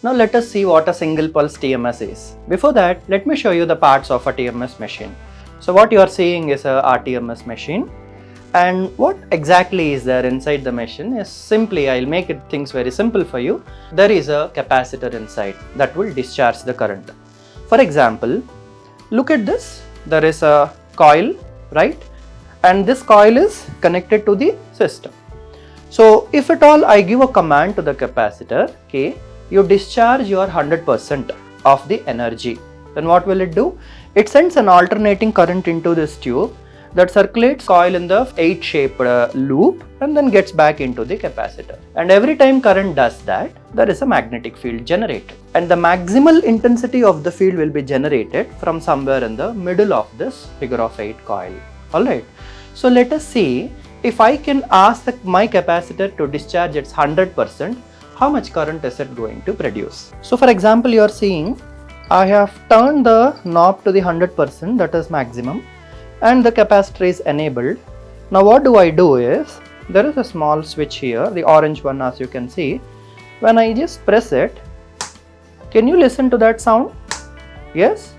Now let us see what a single pulse TMS is. Before that, let me show you the parts of a TMS machine. So what you are seeing is a RTMS machine, and what exactly is there inside the machine is simply, I'll make things very simple for you. There is a capacitor inside that will discharge the current. For example, look at this. There is a coil, right? And this coil is connected to the system. So if at all I give a command to the capacitor, okay, you discharge your 100% of the energy, then what will it do? It sends an alternating current into this tube that circulates coil in the 8-shaped loop and then gets back into the capacitor. And every time current does that, there is a magnetic field generated. And the maximal intensity of the field will be generated from somewhere in the middle of this figure of 8 coil. Alright. So let us see, if I can ask my capacitor to discharge its 100%, how much current is it going to produce? So for example, you are seeing I have turned the knob to the 100%, that is maximum, and the capacitor is enabled. Now what do I do is, there is a small switch here, the orange one as you can see. When I just press it, can you listen to that sound? Yes?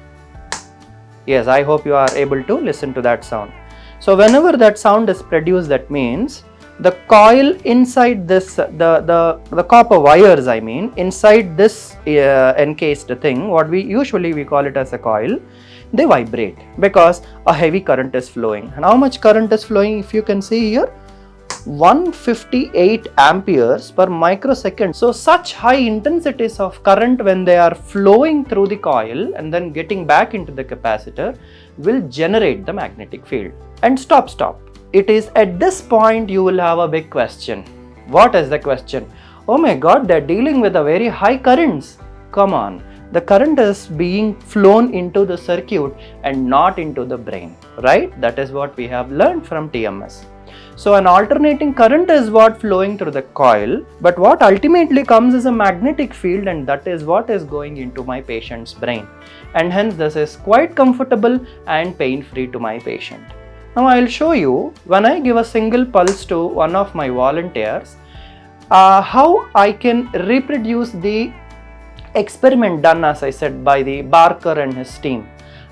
Yes, I hope you are able to listen to that sound. So whenever that sound is produced, that means the coil inside this, the copper wires, I mean, inside this encased thing, what we call it as a coil, they vibrate because a heavy current is flowing. And how much current is flowing? If you can see here, 158 amperes per microsecond. So such high intensities of current, when they are flowing through the coil and then getting back into the capacitor, will generate the magnetic field. And stop. It is at this point you will have a big question. What is the question? Oh my God, they're dealing with a very high currents. Come on. The current is being flown into the circuit and not into the brain, right? That is what we have learned from TMS. So an alternating current is what flowing through the coil, but what ultimately comes is a magnetic field, and that is what is going into my patient's brain. And hence this is quite comfortable and pain-free to my patient. Now I will show you, when I give a single pulse to one of my volunteers, how I can reproduce the experiment done, as I said, by the Barker and his team.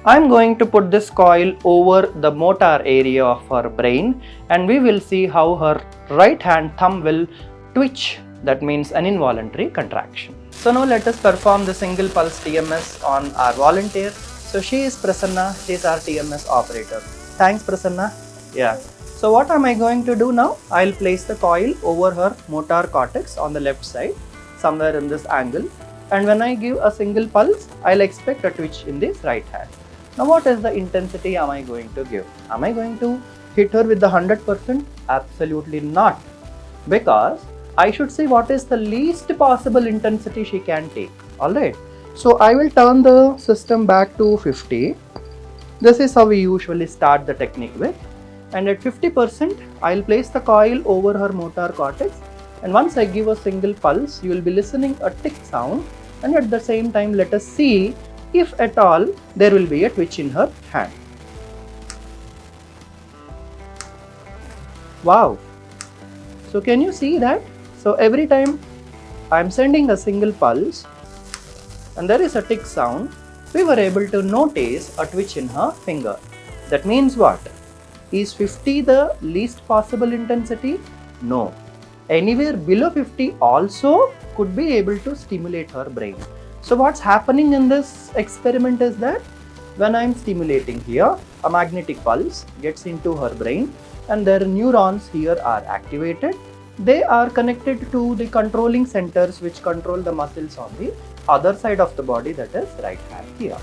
I am going to put this coil over the motor area of her brain, and we will see how her right hand thumb will twitch. That means an involuntary contraction. So now let us perform the single pulse TMS on our volunteer. So she is Prasanna, she is our TMS operator. Thanks Prasanna. Yeah. So what am I going to do now? I will place the coil over her motor cortex on the left side, somewhere in this angle. And when I give a single pulse, I'll expect a twitch in this right hand. Now what is the intensity am I going to give? Am I going to hit her with the 100%? Absolutely not. Because I should see what is the least possible intensity she can take. Alright. So I will turn the system back to 50. This is how we usually start the technique with. And at 50%, I'll place the coil over her motor cortex. And once I give a single pulse, you will be listening a tick sound. And at the same time, let us see if at all there will be a twitch in her hand. Wow. So can you see that? So every time I am sending a single pulse and there is a tick sound, we were able to notice a twitch in her finger. That means what? Is 50 the least possible intensity? No. Anywhere below 50 also could be able to stimulate her brain. So what's happening in this experiment is that when I'm stimulating here, a magnetic pulse gets into her brain and their neurons here are activated. They are connected to the controlling centers which control the muscles on the other side of the body, that is right hand here.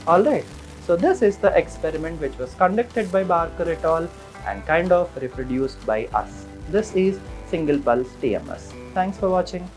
Alright, so this is the experiment which was conducted by Barker et al. And kind of reproduced by us. This is single pulse TMS. Thanks for watching.